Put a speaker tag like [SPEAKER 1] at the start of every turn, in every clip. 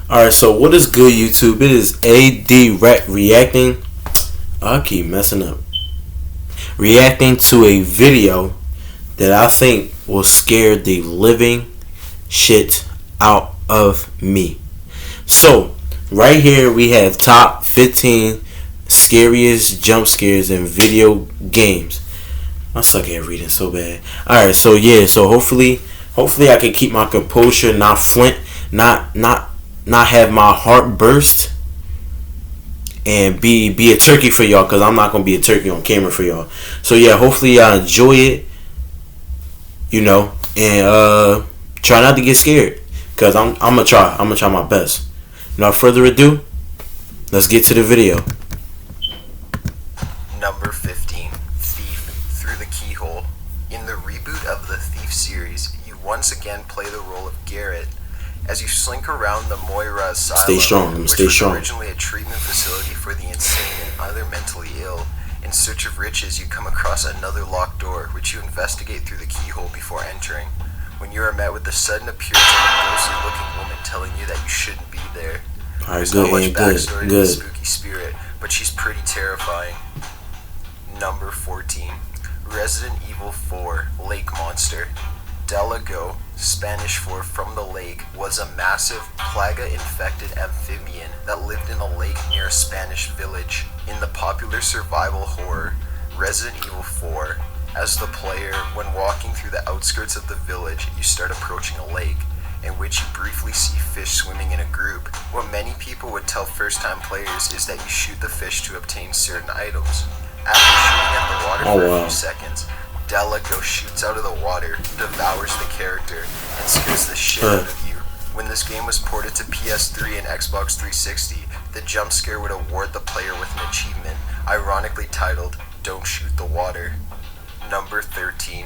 [SPEAKER 1] Alright, so what is good, YouTube? It is AD reacting. I keep messing up. Reacting to a video that I think will scare the living shit out of me. So, right here we have top 15 scariest jump scares in video games. I suck at reading so bad. Alright, so yeah, so hopefully I can keep my composure, not flint, not have my heart burst, and be a turkey for y'all, because I'm not gonna be a turkey on camera for y'all. So yeah, hopefully y'all enjoy it, and try not to get scared, because I'm gonna try my best. Without further ado, let's get to the video.
[SPEAKER 2] Number 15, Thief Through the Keyhole. In the reboot of the Thief series, you once again play the role of Garrett as you slink around the Moira Asylum, which was originally a treatment facility for the insane and other mentally ill. In search of riches, you come across another locked door, which you investigate through the keyhole before entering, when you are met with the sudden appearance of a ghostly-looking woman telling you that you shouldn't be there. There's not much backstory to the spooky spirit, but she's pretty terrifying. Number 14, Resident Evil 4 Lake Monster. Delago, Spanish for from the lake, was a massive, plaga-infected amphibian that lived in a lake near a Spanish village. In the popular survival horror Resident Evil 4, as the player, when walking through the outskirts of the village, you start approaching a lake, in which you briefly see fish swimming in a group. What many people would tell first-time players is that you shoot the fish to obtain certain items. After shooting at the water for a few seconds, Delago shoots out of the water, devours the character, and scares the shit out of you. When this game was ported to PS3 and Xbox 360, the jump scare would award the player with an achievement, ironically titled, Don't Shoot the Water. Number 13,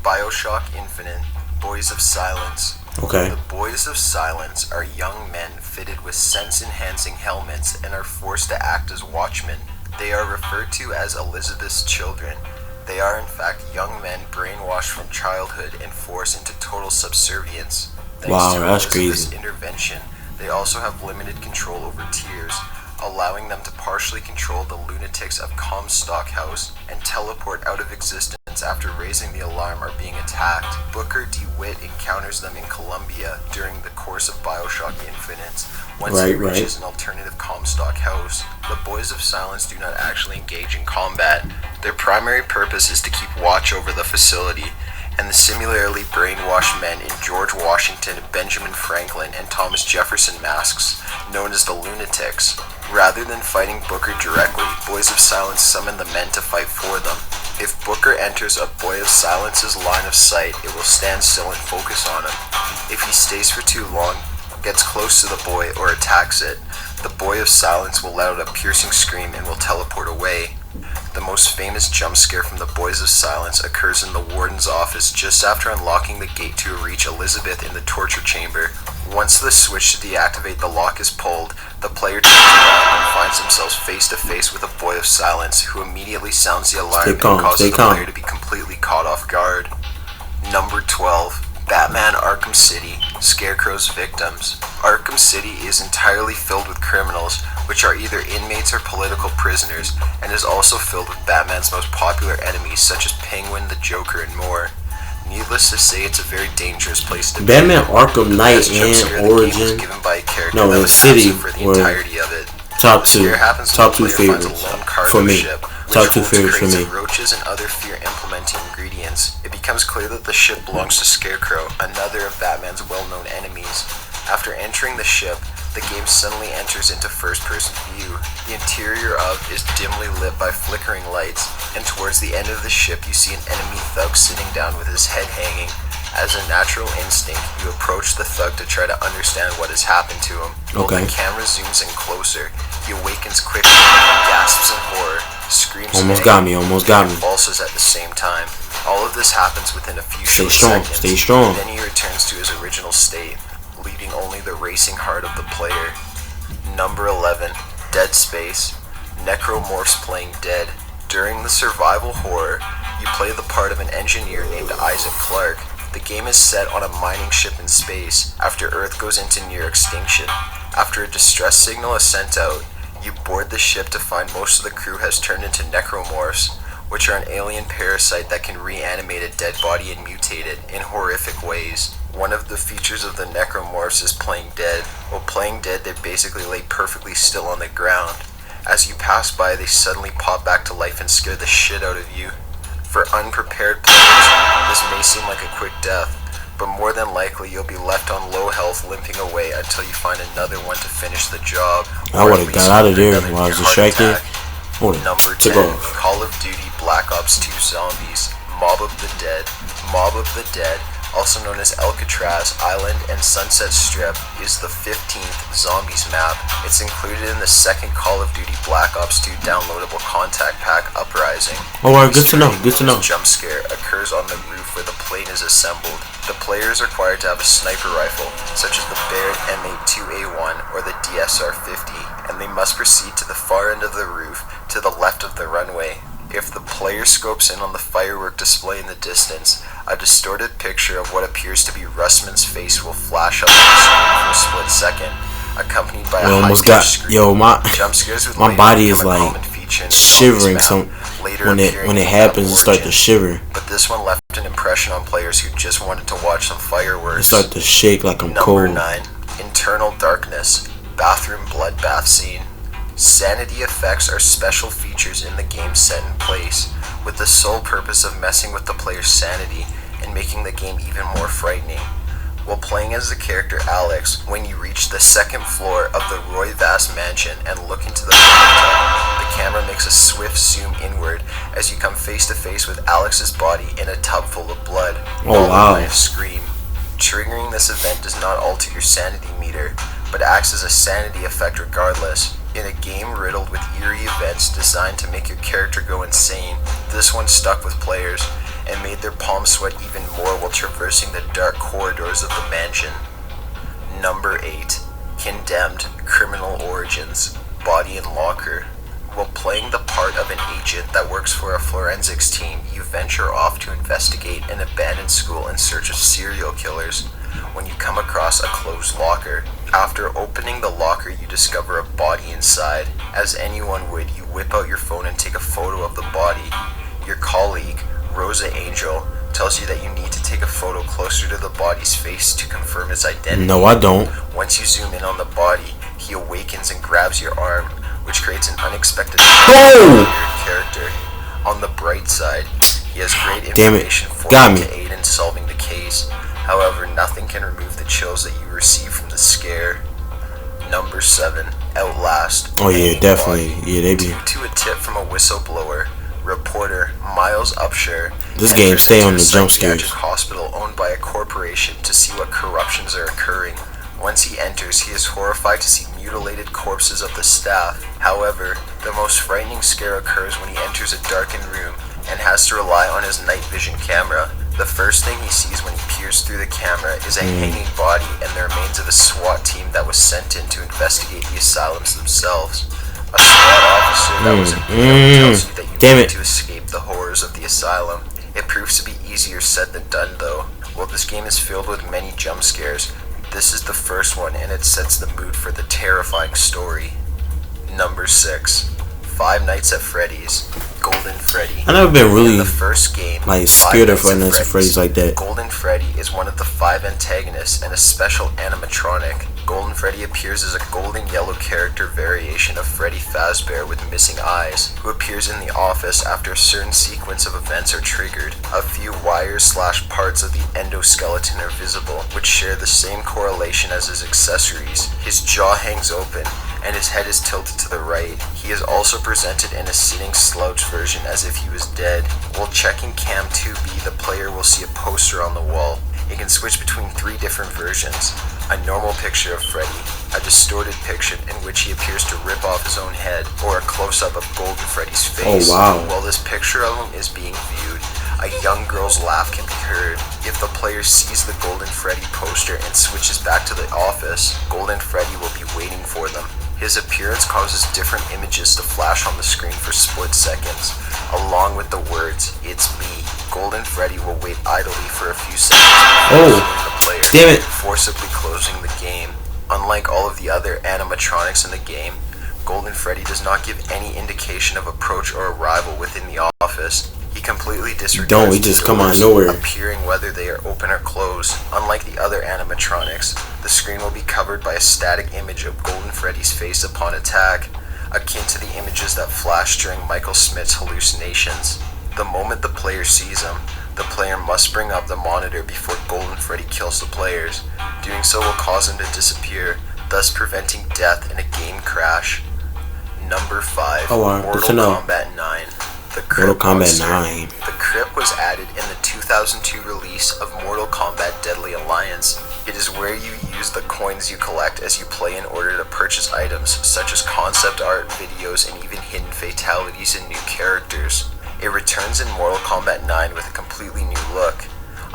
[SPEAKER 2] BioShock Infinite, Boys of Silence.
[SPEAKER 1] Okay.
[SPEAKER 2] The Boys of Silence are young men fitted with sense-enhancing helmets and are forced to act as watchmen. They are referred to as Elizabeth's children. They are in fact young men brainwashed from childhood and forced into total subservience. Thanks to Elizabeth's intervention, they also have limited control over tears, allowing them to partially control the lunatics of Comstock House and teleport out of existence after raising the alarm or being attacked. Booker DeWitt encounters them in Colombia during the course of BioShock Infinite. Once he reaches an alternative Comstock House, the Boys of Silence do not actually engage in combat. Their primary purpose is to keep watch over the facility, and the similarly brainwashed men in George Washington, Benjamin Franklin, and Thomas Jefferson masks, known as the Lunatics. Rather than fighting Booker directly, Boys of Silence summon the men to fight for them. If Booker enters a Boy of Silence's line of sight, it will stand still and focus on him. If he stays for too long, gets close to the boy, or attacks it, the Boy of Silence will let out a piercing scream and will teleport away. The most famous jump scare from the Boys of Silence occurs in the warden's office just after unlocking the gate to reach Elizabeth in the torture chamber. Once the switch to deactivate the lock is pulled, the player turns around and finds themselves face to face with a Boy of Silence, who immediately sounds the alarm and causes the player to be completely caught off guard. Number 12. Batman Arkham City, Scarecrow's Victims. Arkham City is entirely filled with criminals, which are either inmates or political prisoners, and is also filled with Batman's most popular enemies such as Penguin, the Joker, and more. Needless to say, it's a very dangerous place to be.
[SPEAKER 1] Batman Arkham Knight and Origin, and City were top two favorites for me. Top two favorites for me.
[SPEAKER 2] Roaches and other fear-implementing ingredients. It becomes clear that the ship belongs to Scarecrow, another of Batman's well-known enemies. After entering the ship, the game suddenly enters into first-person view. The interior of is dimly lit by flickering lights, and towards the end of the ship you see an enemy thug sitting down with his head hanging. As a natural instinct, you approach the thug to try to understand what has happened to him. While the camera zooms in closer, he awakens quickly, gasps in horror, screams
[SPEAKER 1] almost got me,
[SPEAKER 2] and convulses at the same time. All of this happens within a few short seconds.
[SPEAKER 1] Stay strong.
[SPEAKER 2] Then he returns to his original state, leaving only the racing heart of the player. Number 11, Dead Space. Necromorphs playing dead. During the survival horror, you play the part of an engineer named Isaac Clarke. The game is set on a mining ship in space after Earth goes into near extinction. After a distress signal is sent out, you board the ship to find most of the crew has turned into necromorphs, which are an alien parasite that can reanimate a dead body and mutate it in horrific ways. One of the features of the necromorphs is playing dead. While playing dead, they basically lay perfectly still on the ground. As you pass by, they suddenly pop back to life and scare the shit out of you. For unprepared players, this may seem like a quick death, but more than likely you'll be left on low health limping away until you find another one to finish the job.
[SPEAKER 1] I would have got out of there while I was distracted.
[SPEAKER 2] Number 10, Call of Duty Black Ops 2 Zombies, Mob of the Dead. Mob of the Dead, also known as Alcatraz Island and Sunset Strip, is the 15th Zombies map. It's included in the second Call of Duty Black Ops 2 downloadable contact pack, Uprising.
[SPEAKER 1] Alright, good to know, good to know.
[SPEAKER 2] Jump scare occurs on the roof where the plane is assembled. The player is required to have a sniper rifle, such as the Barrett M82A1 or the DSR-50, and they must proceed to the far end of the roof, to the left of the runway. If the player scopes in on the firework display in the distance, a distorted picture of what appears to be Russman's face will flash up on the screen for a split second, accompanied by a high-pitched scream. Jump scares with
[SPEAKER 1] my body is like shivering when it happens. It starts to shiver.
[SPEAKER 2] But this one left an impression on players who just wanted to watch some fireworks.
[SPEAKER 1] It starts to shake like I'm cold.
[SPEAKER 2] Number 9, Internal Darkness, Bathroom Bloodbath Scene. Sanity effects are special features in the game set in place, with the sole purpose of messing with the player's sanity and making the game even more frightening. While playing as the character Alex, when you reach the second floor of the Roy Vass mansion and look into the tub, the camera makes a swift zoom inward as you come face to face with Alex's body in a tub full of blood.
[SPEAKER 1] Oh wow.
[SPEAKER 2] A scream. Triggering this event does not alter your sanity meter, but acts as a sanity effect regardless. In a game riddled with eerie events designed to make your character go insane, this one stuck with players and made their palms sweat even more while traversing the dark corridors of the mansion. Number 8, Condemned Criminal Origins, Body and Locker. While playing the part of an agent that works for a forensics team, you venture off to investigate an abandoned school in search of serial killers. When you come across a closed locker, after opening the locker you discover a body inside. As anyone would, you whip out your phone and take a photo of the body. Your colleague, Rosa Angel, tells you that you need to take a photo closer to the body's face to confirm its identity.
[SPEAKER 1] No, I don't.
[SPEAKER 2] Once you zoom in on the body, he awakens and grabs your arm, which creates an unexpected character. On the bright side, he has great information for you to aid in solving the case. However, nothing can remove the chills that you receive from the scare. Number 7, Outlast.
[SPEAKER 1] Oh yeah, definitely. Yeah, they be.
[SPEAKER 2] Due to a tip from a whistleblower, reporter Miles Upshur,
[SPEAKER 1] this game stay on the jump scares.
[SPEAKER 2] Hospital owned by a corporation to see what corruptions are occurring. Once he enters, he is horrified to see mutilated corpses of the staff. However, the most frightening scare occurs when he enters a darkened room and has to rely on his night vision camera. The first thing he sees when he peers through the camera is a hanging body and the remains of a SWAT team that was sent in to investigate the asylums themselves. A SWAT officer that was informed tells you that you need to escape the horrors of the asylum. It proves to be easier said than done though. While this game is filled with many jump scares, this is the first one and it sets the mood for the terrifying story. Number 6, Five Nights at Freddy's, Golden Freddy.
[SPEAKER 1] I never been really
[SPEAKER 2] in the first game,
[SPEAKER 1] like scared of Five Nights at Freddy's like that.
[SPEAKER 2] Golden Freddy is one of the 5 antagonists and a special animatronic. Golden Freddy appears as a golden yellow character variation of Freddy Fazbear with missing eyes, who appears in the office after a certain sequence of events are triggered. A few wires/parts of the endoskeleton are visible, which share the same correlation as his accessories. His jaw hangs open, and his head is tilted to the right. He is also presented in a sitting slouch version as if he was dead. While checking Cam 2B, the player will see a poster on the wall. It can switch between 3 different versions. A normal picture of Freddy, a distorted picture in which he appears to rip off his own head, or a close-up of Golden Freddy's face.
[SPEAKER 1] Oh wow.
[SPEAKER 2] While this picture of him is being viewed, a young girl's laugh can be heard. If the player sees the Golden Freddy poster and switches back to the office, Golden Freddy will be waiting for them. His appearance causes different images to flash on the screen for split seconds, along with the words, "It's me, Golden Freddy will wait idly for a few seconds before killing the player,
[SPEAKER 1] damn it,
[SPEAKER 2] forcibly closing the game. Unlike all of the other animatronics in the game, Golden Freddy does not give any indication of approach or arrival within the office. He completely disregards
[SPEAKER 1] he just
[SPEAKER 2] the
[SPEAKER 1] come out of
[SPEAKER 2] doors
[SPEAKER 1] nowhere.
[SPEAKER 2] appearing whether they are open or closed. Unlike the other animatronics, the screen will be covered by a static image of Golden Freddy's face upon attack, akin to the images that flash during Michael Smith's hallucinations. The moment the player sees him, the player must bring up the monitor before Golden Freddy kills the players. Doing so will cause him to disappear, thus preventing death in a game crash. Number 5. Mortal Kombat 9. The
[SPEAKER 1] Mortal
[SPEAKER 2] Crypt
[SPEAKER 1] Kombat
[SPEAKER 2] Monster.
[SPEAKER 1] 9.
[SPEAKER 2] The Crypt was added in the 2002 release of Mortal Kombat Deadly Alliance. It is where you use the coins you collect as you play in order to purchase items such as concept art, videos, and even hidden fatalities and new characters. It returns in Mortal Kombat 9 with a completely new look.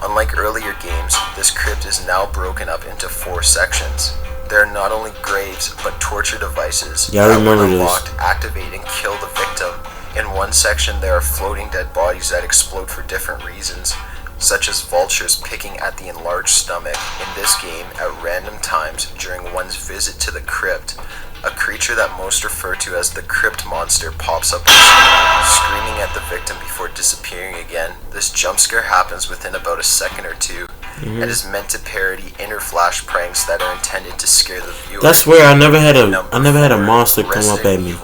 [SPEAKER 2] Unlike earlier games, this crypt is now broken up into 4 sections. There are not only graves, but torture devices that when unlocked, activate and kill the victim. In one section, there are floating dead bodies that explode for different reasons, such as vultures picking at the enlarged stomach. In this game, at random times during one's visit to the crypt, a creature that most refer to as the Crypt Monster pops up screaming at the victim before disappearing again. This jump scare happens within about a second or two. It is meant to parody inner flash pranks that are intended to scare the viewer.
[SPEAKER 1] That's where I never had a monster come up at me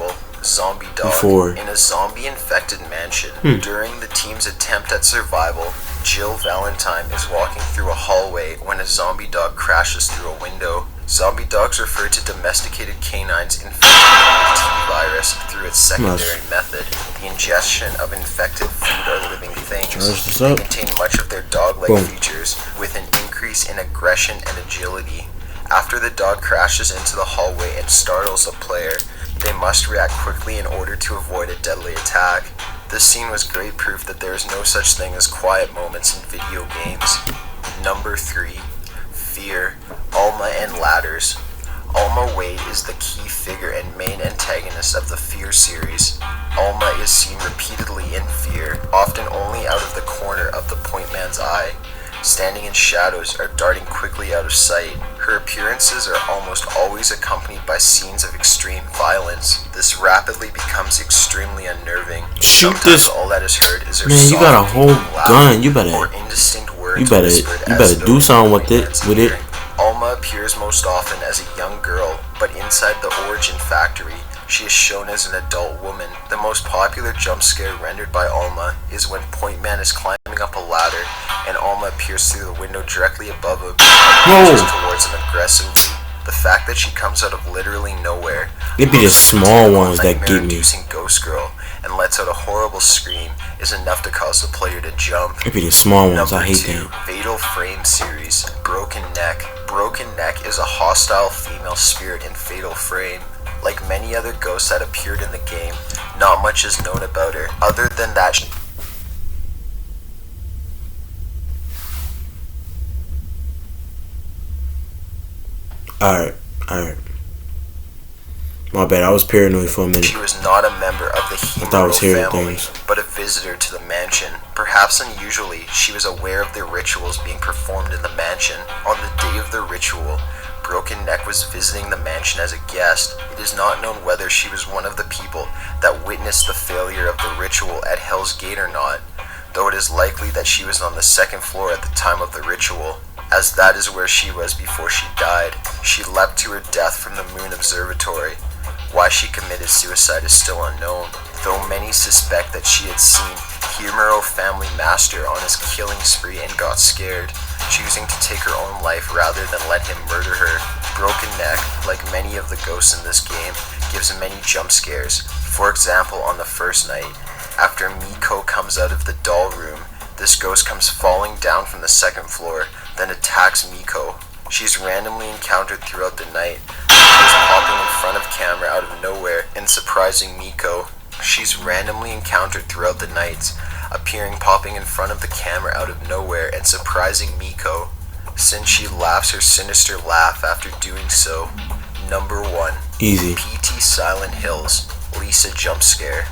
[SPEAKER 2] Zombie dog
[SPEAKER 1] before.
[SPEAKER 2] In a zombie-infected mansion. During the team's attempt at survival, Jill Valentine is walking through a hallway when a zombie dog crashes through a window. Zombie dogs refer to domesticated canines infected with the T-virus through its secondary method, the ingestion of infected food or living things. They contain much of their dog-like features, with an increase in aggression and agility. After the dog crashes into the hallway and startles the player, they must react quickly in order to avoid a deadly attack. This scene was great proof that there is no such thing as quiet moments in video games. Number 3. Fear, Alma and Ladders. Alma Wade is the key figure and main antagonist of the Fear series. Alma is seen repeatedly in Fear, often only out of the corner of the point man's eye, standing in shadows or darting quickly out of sight. Her appearances are almost always accompanied by scenes of extreme violence. This rapidly becomes extremely unnerving. Sometimes all that is heard is her
[SPEAKER 1] man, you got a whole gun. You better do something with it.
[SPEAKER 2] Alma appears most often as a young girl, but inside the Origin Factory, she is shown as an adult woman. The most popular jump scare rendered by Alma is when Point Man is climbing up a ladder and Alma appears through the window directly above him and marches towards him aggressively. The fact that she comes out of literally nowhere,
[SPEAKER 1] it be the small ones that get me.
[SPEAKER 2] Ghost Girl, and lets out a horrible scream is enough to cause the player to jump.
[SPEAKER 1] It be the small ones. I hate them.
[SPEAKER 2] Fatal Frame series, Broken Neck. Broken Neck is a hostile female spirit in Fatal Frame. Like many other ghosts that appeared in the game, not much is known about her, other than that
[SPEAKER 1] Alright. My bad, I was paranoid for a minute.
[SPEAKER 2] She was not a member of the Hero family, but a visitor to the mansion. Perhaps unusually, she was aware of the rituals being performed in the mansion. On the day of the ritual, Broken Neck was visiting the mansion as a guest. It is not known whether she was one of the people that witnessed the failure of the ritual at Hell's Gate or not, though it is likely that she was on the 2nd floor at the time of the ritual, as that is where she was before she died. She leapt to her death from the Moon Observatory. Why she committed suicide is still unknown, though many suspect that she had seen Himuro Family Master on his killing spree and got scared, choosing to take her own life rather than let him murder her. Broken Neck, like many of the ghosts in this game, gives many jump scares. For example, on the first night, after Miko comes out of the doll room, this ghost comes falling down from the 2nd floor, then attacks Miko. She's randomly encountered throughout the night, popping in front of camera out of nowhere and surprising Miko. She's randomly encountered throughout the nights, popping in front of the camera out of nowhere and surprising Miko, since she laughs her sinister laugh after doing so. Number 1.
[SPEAKER 1] Easy.
[SPEAKER 2] PT Silent Hills, Lisa jump scare.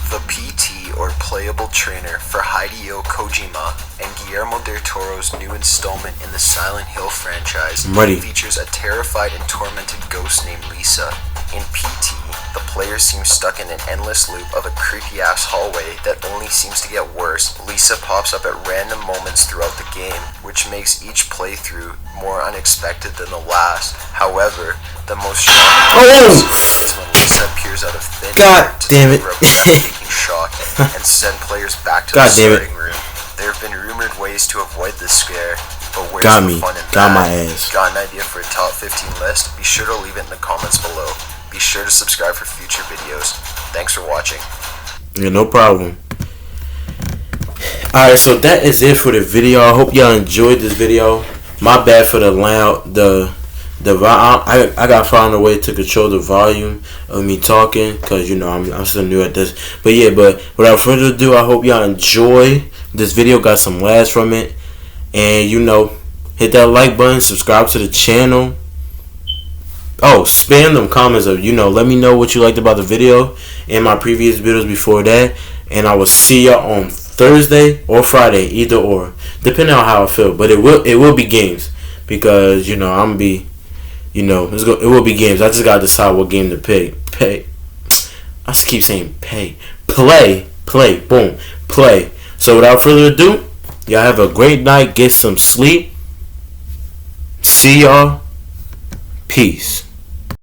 [SPEAKER 2] The PT, or playable trainer, for Hideo Kojima and Guillermo del Toro's new installment in the Silent Hill franchise features a terrified and tormented ghost named Lisa. In PT, the player seems stuck in an endless loop of a creepy-ass hallway that only seems to get worse. Lisa pops up at random moments throughout the game, which makes each playthrough more unexpected than the last. However, the most shocking is when Lisa appears out of thin air to deliver a breathtaking shock and send players back to the starting room. There have been rumored ways to avoid this scare, but where's the fun in that? Got an idea for a top 15 list? Be sure to leave it in the comments below. Be sure to subscribe for future videos. Thanks for watching.
[SPEAKER 1] Yeah, no problem. Alright, so that is it for the video. I hope y'all enjoyed this video. My bad for the loud, I got found a way to control the volume of me talking, because, you know, I'm still new at this. But yeah, but without further ado, I hope y'all enjoy this video, got some laughs from it. And, you know, hit that like button, subscribe to the channel. Oh, spam them comments of, you know, let me know what you liked about the video and my previous videos before that. And I will see y'all on Thursday or Friday, either or, depending on how I feel. But it will be games, because, you know, I'm gonna be, you know, it will be games. I just gotta decide what game to pay. I just keep saying play, boom, play. So without further ado, y'all have a great night, get some sleep. See y'all. Peace.